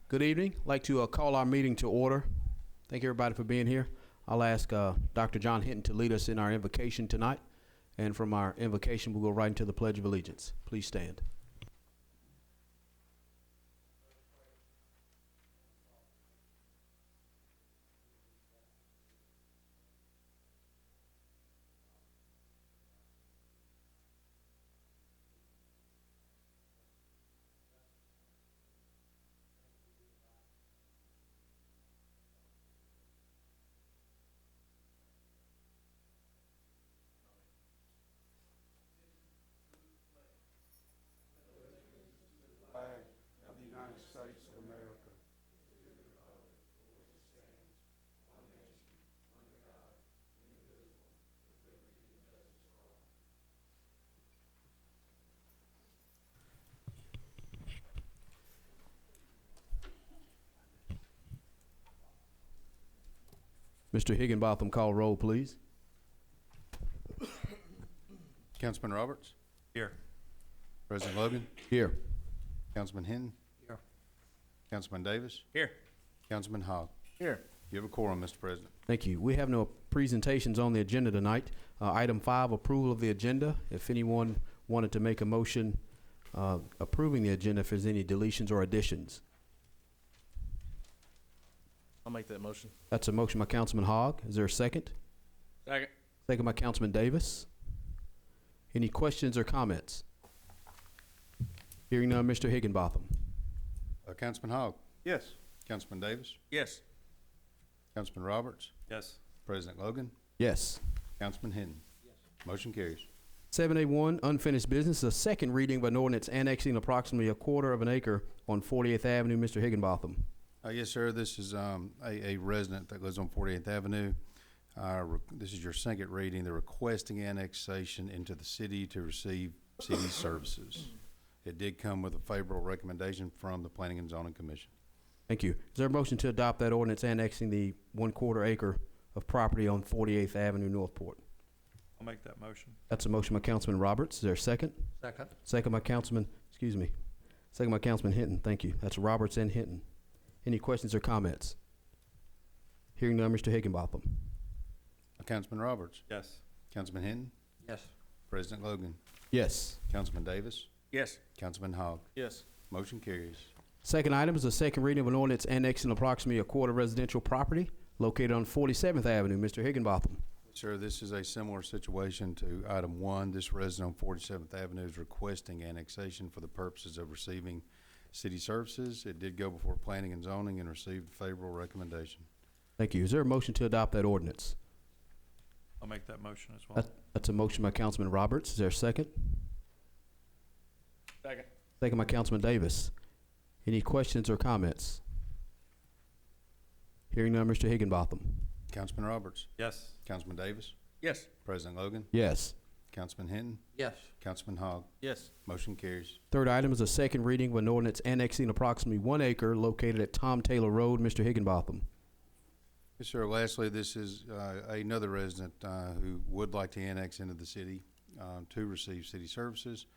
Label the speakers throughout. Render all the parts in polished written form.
Speaker 1: Good evening. I'd like to call our meeting to order. Thank everybody for being here. I'll ask Dr. John Hinton to lead us in our invocation tonight. And from our invocation, we'll go right into the Pledge of Allegiance. Please stand.
Speaker 2: Flag of the United States of America.
Speaker 1: Mr. Higginbotham, call roll, please.
Speaker 3: Councilman Roberts?
Speaker 4: Here.
Speaker 3: President Logan?
Speaker 1: Here.
Speaker 3: Councilman Hinton?
Speaker 4: Here.
Speaker 3: Councilman Davis?
Speaker 4: Here.
Speaker 3: Councilman Hogg?
Speaker 4: Here.
Speaker 3: You have a quorum, Mr. President.
Speaker 1: Thank you. We have no presentations on the agenda tonight. Item 5, approval of the agenda. If anyone wanted to make a motion approving the agenda, if there's any deletions or additions.
Speaker 4: I'll make that motion.
Speaker 1: That's a motion by Councilman Hogg. Is there a second?
Speaker 4: Second.
Speaker 1: Second by Councilman Davis. Any questions or comments? Hearing none, Mr. Higginbotham.
Speaker 3: Councilman Hogg?
Speaker 4: Yes.
Speaker 3: Councilman Davis?
Speaker 4: Yes.
Speaker 3: Councilman Roberts?
Speaker 4: Yes.
Speaker 3: President Logan?
Speaker 1: Yes.
Speaker 3: Councilman Hinton? Yes. Motion carries.
Speaker 1: 7A1, unfinished business, a second reading of an ordinance annexing approximately a quarter of an acre on 48th Avenue. Mr. Higginbotham.
Speaker 3: Yes, sir. This is a resident that lives on 48th Avenue. This is your second reading. They're requesting annexation into the city to receive city services. It did come with a favorable recommendation from the Planning and Zoning Commission.
Speaker 1: Thank you. Is there a motion to adopt that ordinance annexing the 1/4 acre of property on 48th Avenue, Northport?
Speaker 4: I'll make that motion.
Speaker 1: That's a motion by Councilman Roberts. Is there a second?
Speaker 4: Second.
Speaker 1: Second by Councilman Hinton. Thank you. That's Roberts and Hinton. Any questions or comments? Hearing none, Mr. Higginbotham.
Speaker 3: Councilman Roberts?
Speaker 4: Yes.
Speaker 3: Councilman Hinton?
Speaker 4: Yes.
Speaker 3: President Logan?
Speaker 1: Yes.
Speaker 3: Councilman Davis?
Speaker 4: Yes.
Speaker 3: Councilman Hogg?
Speaker 4: Yes.
Speaker 3: Motion carries.
Speaker 1: Second item is a second reading of an ordinance annexing approximately a quarter residential property located on 47th Avenue. Mr. Higginbotham.
Speaker 3: Sir, this is a similar situation to item 1. This resident on 47th Avenue is requesting annexation for the purposes of receiving city services. It did go before Planning and Zoning and received a favorable recommendation.
Speaker 1: Thank you. Is there a motion to adopt that ordinance?
Speaker 4: I'll make that motion as well.
Speaker 1: That's a motion by Councilman Roberts. Is there a second?
Speaker 4: Second.
Speaker 1: Second by Councilman Davis. Any questions or comments? Hearing none, Mr. Higginbotham.
Speaker 3: Councilman Roberts?
Speaker 4: Yes.
Speaker 3: Councilman Davis?
Speaker 4: Yes.
Speaker 3: President Logan?
Speaker 1: Yes.
Speaker 3: Councilman Hinton?
Speaker 4: Yes.
Speaker 3: Councilman Hogg?
Speaker 4: Yes.
Speaker 3: Motion carries.
Speaker 1: Third item is a second reading of an ordinance annexing approximately 1 acre located at Tom Taylor Road. Mr. Higginbotham.
Speaker 3: Yes, sir. Lastly, this is another resident who would like to annex into the city to receive city services.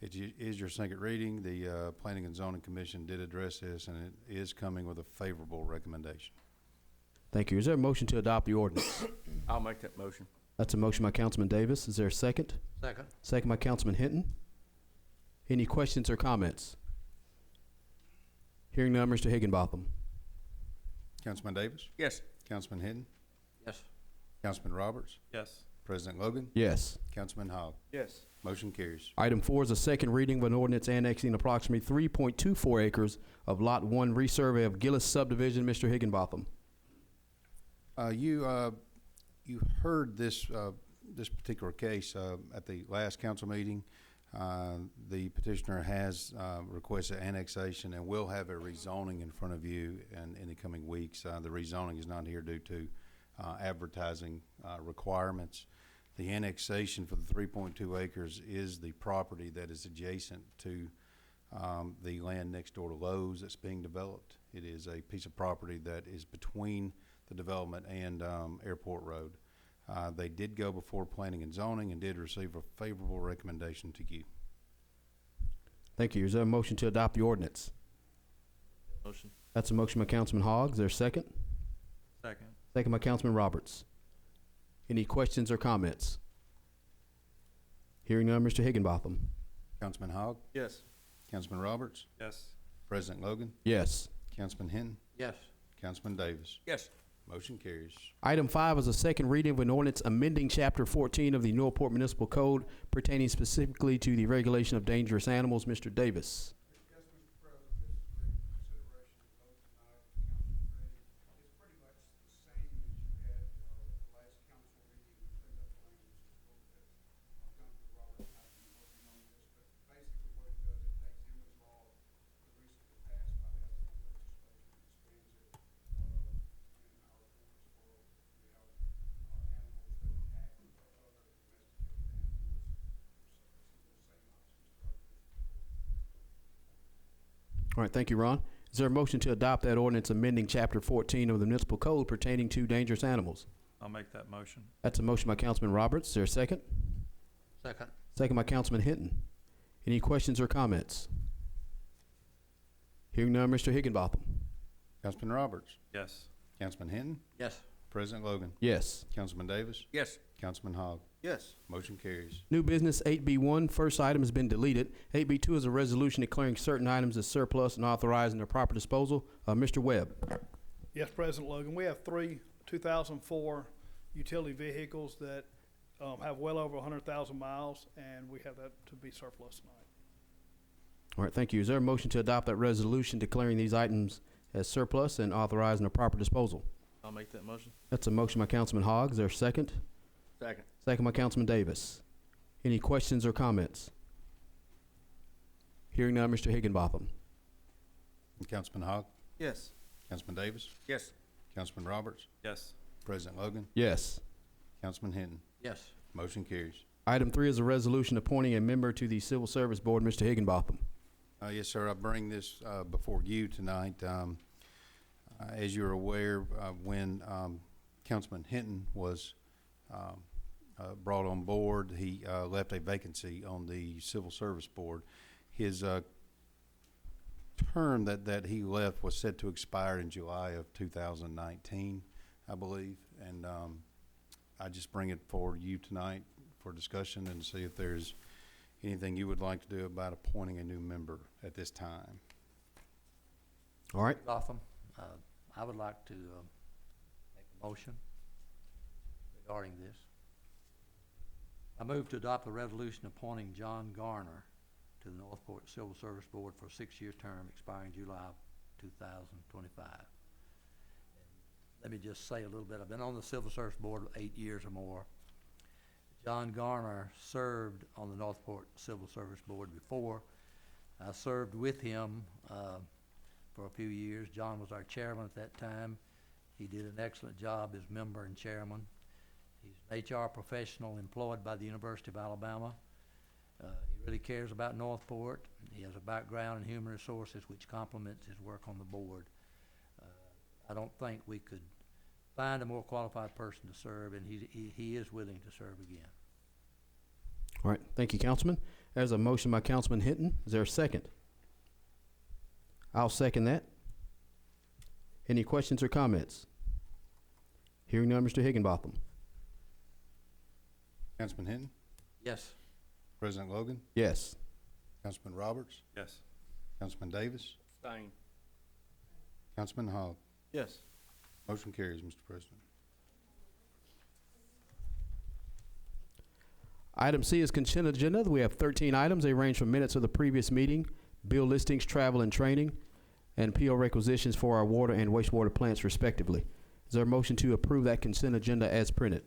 Speaker 3: It is your second reading. The Planning and Zoning Commission did address this, and it is coming with a favorable recommendation.
Speaker 1: Thank you. Is there a motion to adopt the ordinance?
Speaker 4: I'll make that motion.
Speaker 1: That's a motion by Councilman Davis. Is there a second?
Speaker 4: Second.
Speaker 1: Second by Councilman Hinton. Any questions or comments? Hearing none, Mr. Higginbotham.
Speaker 3: Councilman Davis?
Speaker 4: Yes.
Speaker 3: Councilman Hinton?
Speaker 4: Yes.
Speaker 3: Councilman Roberts?
Speaker 4: Yes.
Speaker 3: President Logan?
Speaker 1: Yes.
Speaker 3: Councilman Hogg?
Speaker 4: Yes.
Speaker 3: Motion carries.
Speaker 1: Item 4 is a second reading of an ordinance annexing approximately 3.24 acres of Lot 1 resurvey of Gillis subdivision. Mr. Higginbotham.
Speaker 3: You heard this particular case at the last council meeting. The petitioner has requested annexation and will have a rezoning in front of you in the coming weeks. The rezoning is not here due to advertising requirements. The annexation for the 3.2 acres is the property that is adjacent to the land next door to Lowe's that's being developed. It is a piece of property that is between the development and Airport Road. They did go before Planning and Zoning and did receive a favorable recommendation to you.
Speaker 1: Thank you. Is there a motion to adopt the ordinance?
Speaker 4: Motion.
Speaker 1: That's a motion by Councilman Hogg. Is there a second?
Speaker 4: Second.
Speaker 1: Second by Councilman Roberts. Any questions or comments? Hearing none, Mr. Higginbotham.
Speaker 3: Councilman Hogg,
Speaker 4: Yes.
Speaker 3: Councilman Roberts,
Speaker 4: Yes.
Speaker 3: President Logan,
Speaker 1: Yes.
Speaker 3: Councilman Hinton,
Speaker 4: Yes.
Speaker 3: Councilman Davis.
Speaker 4: Yes.
Speaker 3: Motion carries.
Speaker 1: Item 5 is a second reading of an ordinance amending Chapter 14 of the Northport Municipal Code pertaining specifically to the regulation of dangerous animals. Mr. Davis.
Speaker 2: Yes, Mr. President, this is ready for consideration and vote tonight. Council's ready. It's pretty much the same as you had the last council meeting. We cleaned up the language a little bit. Councilman Roberts and I have been working on this, but basically what it does, it takes Emma's law, the recently passed by the Alabama legislature, and expands it in our ordinance for we have animals that attack other domesticated animals. So it's the same options for others.
Speaker 1: All right, thank you, Ron. Is there a motion to adopt that ordinance amending Chapter 14 of the Municipal Code pertaining to dangerous animals?
Speaker 4: I'll make that motion.
Speaker 1: That's a motion by Councilman Roberts. Is there a second?
Speaker 4: Second.
Speaker 1: Second by Councilman Hinton. Any questions or comments? Hearing none, Mr. Higginbotham.
Speaker 3: Councilman Roberts,
Speaker 4: Yes.
Speaker 3: Councilman Hinton,
Speaker 4: Yes.
Speaker 3: President Logan,
Speaker 1: Yes.
Speaker 3: Councilman Davis,
Speaker 4: Yes.
Speaker 3: Councilman Hogg.
Speaker 4: Yes.
Speaker 3: Motion carries.
Speaker 1: New business 8B1, first item has been deleted. 8B2 is a resolution declaring certain items as surplus and authorizing their proper disposal. Mr. Webb.
Speaker 5: Yes, President Logan, we have three 2004 utility vehicles that have well over 100,000 miles, and we have that to be surplus tonight.
Speaker 1: All right, thank you. Is there a motion to adopt that resolution declaring these items as surplus and authorizing their proper disposal?
Speaker 4: I'll make that motion.
Speaker 1: That's a motion by Councilman Hogg. Is there a second?
Speaker 4: Second.
Speaker 1: Second by Councilman Davis. Any questions or comments? Hearing none, Mr. Higginbotham.
Speaker 3: Councilman Hogg,
Speaker 4: Yes.
Speaker 3: Councilman Davis,
Speaker 4: Yes.
Speaker 3: Councilman Roberts,
Speaker 4: Yes.
Speaker 3: President Logan,
Speaker 1: Yes.
Speaker 3: Councilman Hinton.
Speaker 4: Yes.
Speaker 3: Motion carries.
Speaker 1: Item 3 is a resolution appointing a member to the Civil Service Board. Mr. Higginbotham.
Speaker 3: Yes, sir. I bring this before you tonight. As you're aware, when Councilman Hinton was brought on board, he left a vacancy on the Civil Service Board. His term that he left was set to expire in July of 2019, I believe. And I just bring it forward to you tonight for discussion and see if there's anything you would like to do about appointing a new member at this time.
Speaker 1: All right.
Speaker 6: Gotham, I would like to make a motion regarding this. I move to adopt a resolution appointing John Garner to the Northport Civil Service Board for a 6-year term expiring July 2025. Let me just say a little bit. I've been on the Civil Service Board 8 years or more. John Garner served on the Northport Civil Service Board before. I served with him for a few years. John was our chairman at that time. He did an excellent job as member and chairman. He's an HR professional employed by the University of Alabama. He really cares about Northport. He has a background in human resources which complements his work on the board. I don't think we could find a more qualified person to serve, and he is willing to serve again.
Speaker 1: All right. Thank you, Councilman. There's a motion by Councilman Hinton. Is there a second? I'll second that. Any questions or comments? Hearing none, Mr. Higginbotham.
Speaker 3: Councilman Hinton,
Speaker 6: Yes.
Speaker 3: President Logan,
Speaker 1: Yes.
Speaker 3: Councilman Roberts,
Speaker 4: Yes.
Speaker 3: Councilman Davis,
Speaker 4: Abstain.
Speaker 3: Councilman Hogg.
Speaker 4: Yes.
Speaker 3: Motion carries, Mr. President.
Speaker 1: Item C is consent agenda. We have 13 items. They range from minutes of the previous meeting, bill listings, travel and training, and PO requisitions for our water and wastewater plants respectively. Is there a motion to approve that consent agenda as printed?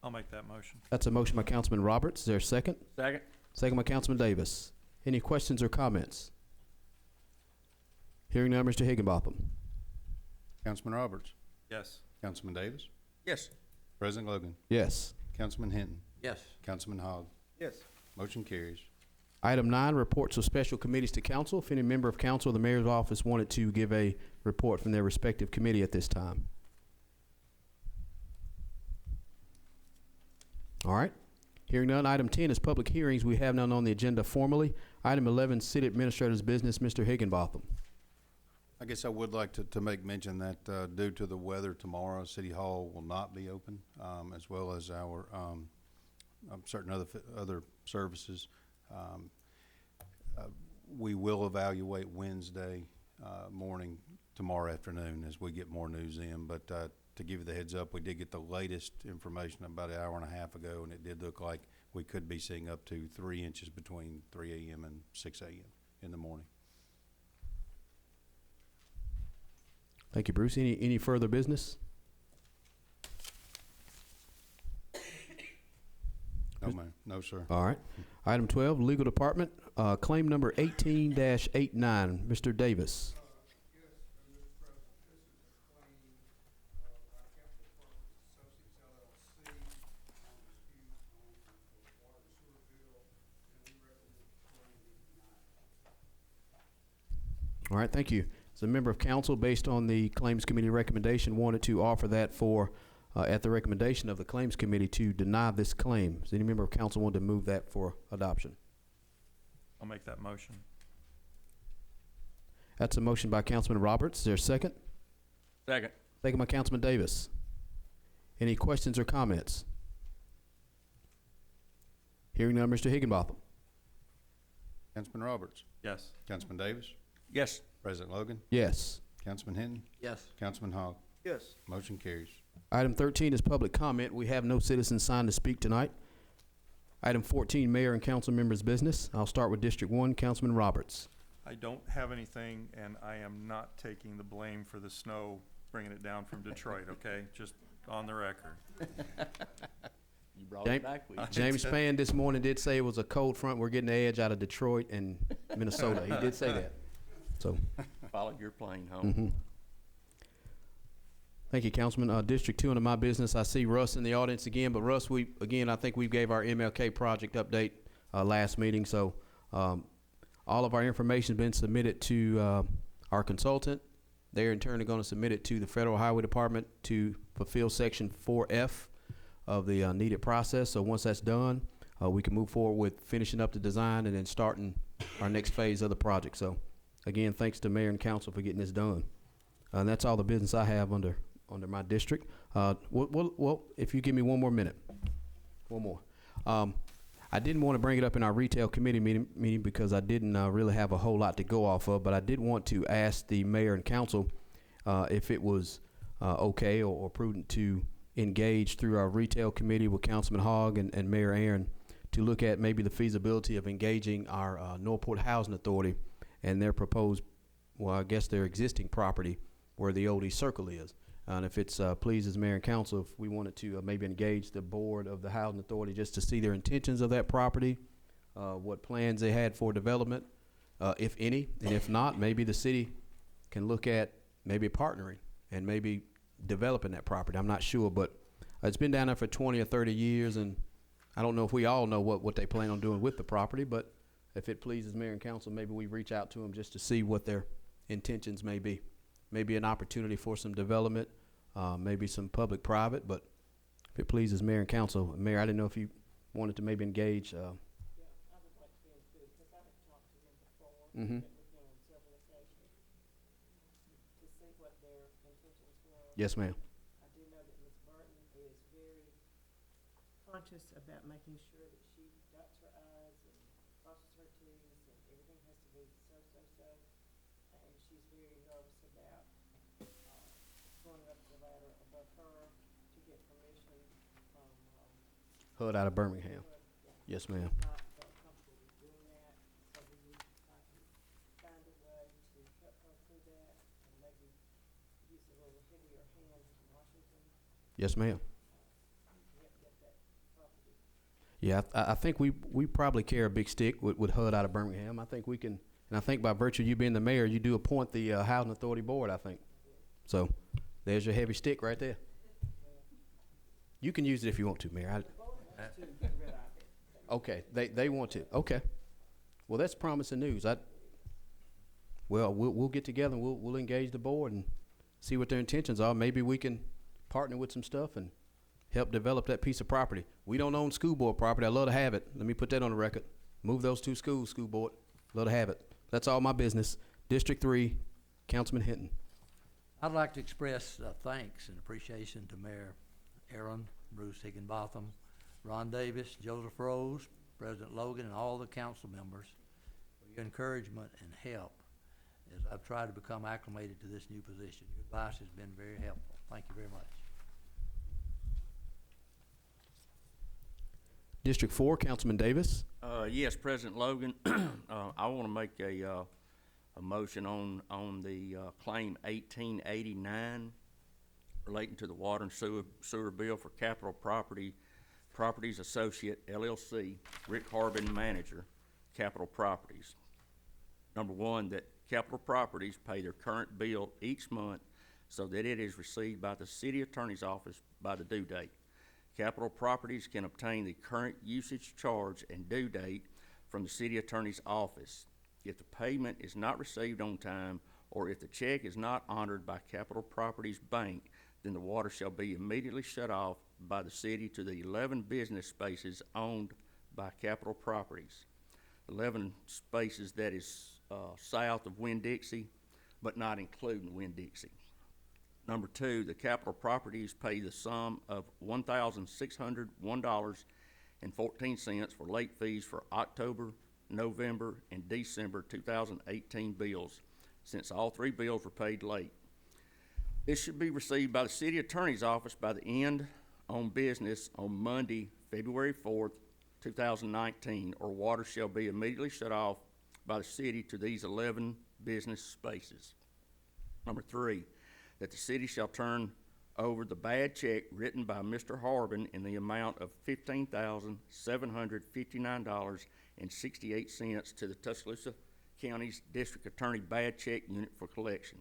Speaker 4: I'll make that motion.
Speaker 1: That's a motion by Councilman Roberts. Is there a second?
Speaker 4: Second.
Speaker 1: Second by Councilman Davis. Any questions or comments? Hearing none, Mr. Higginbotham.
Speaker 3: Councilman Roberts,
Speaker 4: Yes.
Speaker 3: Councilman Davis,
Speaker 4: Yes.
Speaker 3: President Logan,
Speaker 1: Yes.
Speaker 3: Councilman Hinton,
Speaker 6: Yes.
Speaker 3: Councilman Hogg.
Speaker 4: Yes.
Speaker 3: Motion carries.
Speaker 1: Item 9, reports of special committees to council. If any member of council or the mayor's office wanted to give a report from their respective committee at this time. All right. Hearing none. Item 10 is public hearings. We have none on the agenda formally. Item 11, city administrator's business. Mr. Higginbotham.
Speaker 3: I guess I would like to make mention that, due to the weather tomorrow, City Hall will not be open, as well as our, certain other services. We will evaluate Wednesday, morning, tomorrow afternoon as we get more news in, but, to give you the heads up, we did get the latest information about an hour and a half ago, and it did look like we could be seeing up to 3 inches between 3 a.m. and 6 a.m. in the morning.
Speaker 1: Thank you, Bruce. Any further business?
Speaker 3: No, ma'am. No, sir.
Speaker 1: All right. Item 12, Legal Department, claim number 18-89, Mr. Davis.
Speaker 2: Yes, Mr. President, this is a claim by Capital Properties Associates LLC on dispute on the water and sewer bill, and we recommend the claim be denied.
Speaker 1: All right, thank you. As a member of council, based on the Claims Committee recommendation, wanted to offer that for, at the recommendation of the Claims Committee, to deny this claim. Does any member of council want to move that for adoption?
Speaker 4: I'll make that motion.
Speaker 1: That's a motion by Councilman Roberts. Is there a second?
Speaker 4: Second.
Speaker 1: Second by Councilman Davis. Any questions or comments? Hearing none, Mr. Higginbotham.
Speaker 3: Councilman Roberts,
Speaker 4: Yes.
Speaker 3: Councilman Davis,
Speaker 4: Yes.
Speaker 3: President Logan,
Speaker 1: Yes.
Speaker 3: Councilman Hinton,
Speaker 6: Yes.
Speaker 3: Councilman Hogg.
Speaker 5: Yes.
Speaker 3: Motion carries.
Speaker 1: Item 13 is public comment. We have no citizens signed to speak tonight. Item 14, mayor and council members' business. I'll start with District 1, Councilman Roberts.
Speaker 7: I don't have anything, and I am not taking the blame for the snow, bringing it down from Detroit, okay? Just on the record.
Speaker 6: You brought
Speaker 1: James-
Speaker 6: it back with you.
Speaker 1: James Spann this morning did say it was a cold front. We're getting the edge out of Detroit and Minnesota. He did say that. So,
Speaker 6: Followed your plane home.
Speaker 1: mhm. Thank you, Councilman. District 2 under my business. I see Russ in the audience again, but Russ, I think we gave our MLK project update last meeting. So all of our information has been submitted to our consultant. They're in turn going to submit it to the Federal Highway Department to fulfill Section 4F of the needed process. So once that's done, we can move forward with finishing up the design and then starting our next phase of the project. So again, thanks to Mayor and Council for getting this done. And that's all the business I have under my district. Well, if you give me one more minute. One more. I didn't want to bring it up in our retail committee meeting because I didn't really have a whole lot to go off of, but I did want to ask the mayor and council if it was okay or prudent to engage through our retail committee with Councilman Hogg and Mayor Aaron to look at maybe the feasibility of engaging our Northport Housing Authority and their proposed, well, I guess their existing property where the old East Circle is. And if it's pleases mayor and council, if we wanted to maybe engage the board of the housing authority just to see their intentions of that property, what plans they had for development, if any, and if not, maybe the city can look at maybe partnering and maybe developing that property. I'm not sure, but it's been down there for 20 or 30 years, and I don't know if we all know what they plan on doing with the property, but if it pleases mayor and council, maybe we reach out to them just to see what their intentions may be. Maybe an opportunity for some development, maybe some public-private, but if it pleases mayor and council. Mayor, I didn't know if you wanted to maybe engage.
Speaker 8: Yeah, I would like to be included, because I have talked to them before,
Speaker 1: Mhm.
Speaker 8: that we've been on several occasions, to see what their intentions were.
Speaker 1: Yes, ma'am.
Speaker 8: I do know that Ms. Burton is very conscious about making sure that she dots her i's and crosses her t's, and everything has to be so, and she's very nervous about, going up the ladder above her to get permission from,
Speaker 1: HUD out of Birmingham.
Speaker 8: yeah.
Speaker 1: Yes, ma'am.
Speaker 8: Not comfortable with doing that, so we need to try to find a way to help her through that, and maybe use a little heavier hand from Washington
Speaker 1: Yes, ma'am.
Speaker 8: to help get that property.
Speaker 1: Yeah, I think we probably carry a big stick with HUD out of Birmingham. I think we can, and I think by virtue of you being the mayor, you do appoint the Housing Authority Board, I think. So there's your heavy stick right there. You can use it if you want to, Mayor.
Speaker 8: The board wants to get rid of it.
Speaker 1: Okay, they want to. Okay. Well, that's promising news. We'll get together and we'll engage the board and see what their intentions are. Maybe we can partner with some stuff and help develop that piece of property. We don't own school board property. I'd love to have it. Let me put that on the record. Move those two schools, school board. Love to have it. That's all my business. District 3, Councilman Hinton.
Speaker 6: I'd like to express thanks and appreciation to Mayor Aaron, Bruce Higginbotham, Ron Davis, Joseph Rose, President Logan, and all the council members for your encouragement and help as I've tried to become acclimated to this new position. Your advice has been very helpful. Thank you very much.
Speaker 1: District 4, Councilman Davis.
Speaker 9: Yes, President Logan, I want to make a motion on the claim 1889 relating to the water and sewer bill for Capital Properties Associate LLC, Rick Harbin, manager, Capital Properties. Number one, that Capital Properties pay their current bill each month so that it is received by the city attorney's office by the due date. Capital Properties can obtain the current usage charge and due date from the city attorney's office. If the payment is not received on time, or if the check is not honored by Capital Properties Bank, then the water shall be immediately shut off by the city to the 11 business spaces owned by Capital Properties. 11 spaces that is south of Winn-Dixie, but not including Winn-Dixie. Number two, the Capital Properties pay the sum of $1,601.14 for late fees for October, November, and December 2018 bills, since all three bills were paid late. This should be received by the city attorney's office by the end on business on Monday, February 4th, 2019, or water shall be immediately shut off by the city to these 11 business spaces. Number three, that the city shall turn over the bad check written by Mr. Harbin in the amount of $15,759.68 to the Tuscaloosa County's District Attorney Bad Check Unit for collection.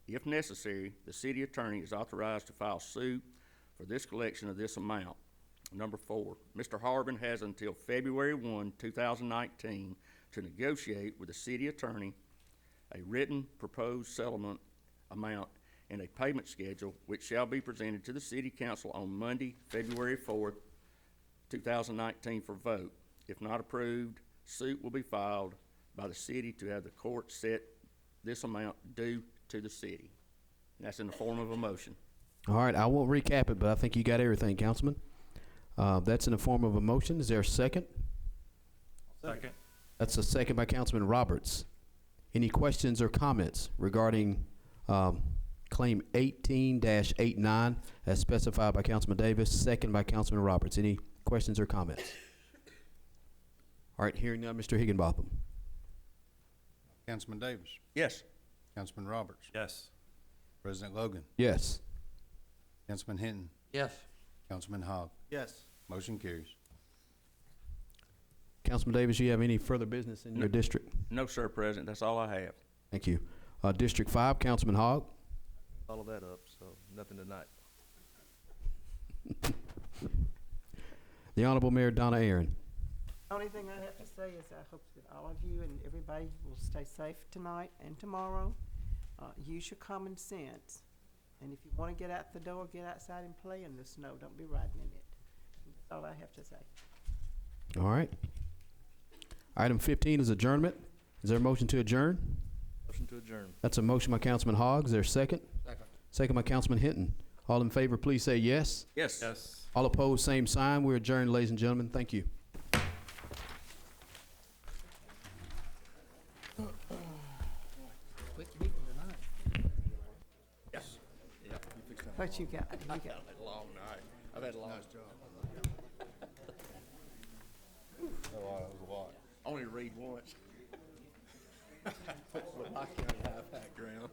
Speaker 9: If necessary, the city attorney is authorized to file suit for this collection of this amount. Number four, Mr. Harbin has until February 1, 2019 to negotiate with the city attorney a written proposed settlement amount and a payment schedule, which shall be presented to the city council on Monday, February 4th, 2019 for vote. If not approved, suit will be filed by the city to have the court set this amount due to the city. And that's in the form of a motion.
Speaker 1: All right, I won't recap it, but I think you got everything, Councilman. That's in the form of a motion. Is there a second?
Speaker 7: Second.
Speaker 1: That's a second by Councilman Roberts. Any questions or comments regarding claim 18-89 as specified by Councilman Davis, second by Councilman Roberts? Any questions or comments? All right, hearing none, Mr. Higginbotham.
Speaker 3: Councilman Davis,
Speaker 9: Yes.
Speaker 3: Councilman Roberts,
Speaker 7: Yes.
Speaker 3: President Logan,
Speaker 1: Yes.
Speaker 3: Councilman Hinton,
Speaker 6: Yes.
Speaker 3: Councilman Hogg.
Speaker 5: Yes.
Speaker 3: Motion carries.
Speaker 1: Councilman Davis, you have any further business in your district?
Speaker 9: No, sir, President. That's all I have.
Speaker 1: Thank you. District 5, Councilman Hogg.
Speaker 10: Follow that up, so nothing tonight.
Speaker 1: The Honorable Mayor Donna Aaron.
Speaker 8: Only thing I have to say is I hope that all of you and everybody will stay safe tonight and tomorrow. Use your common sense. And if you want to get out the door, get outside and play in the snow. Don't be riding in it. That's all I have to say.
Speaker 1: All right. Item 15 is adjournment. Is there a motion to adjourn?
Speaker 10: Motion to adjourn.
Speaker 1: That's a motion by Councilman Hogg. Is there a second?
Speaker 6: Second.
Speaker 1: Second by Councilman Hinton. All in favor, please say yes.
Speaker 9: Yes.
Speaker 7: Yes.
Speaker 1: All opposed, same sign. We're adjourned, ladies and gentlemen. Thank you.
Speaker 6: Quick meeting tonight.
Speaker 9: Yes.
Speaker 8: What you got? You got.
Speaker 10: I've had a long night. I've had a long. Nice job.
Speaker 3: That was a lot.
Speaker 10: Only read once. With my county high background.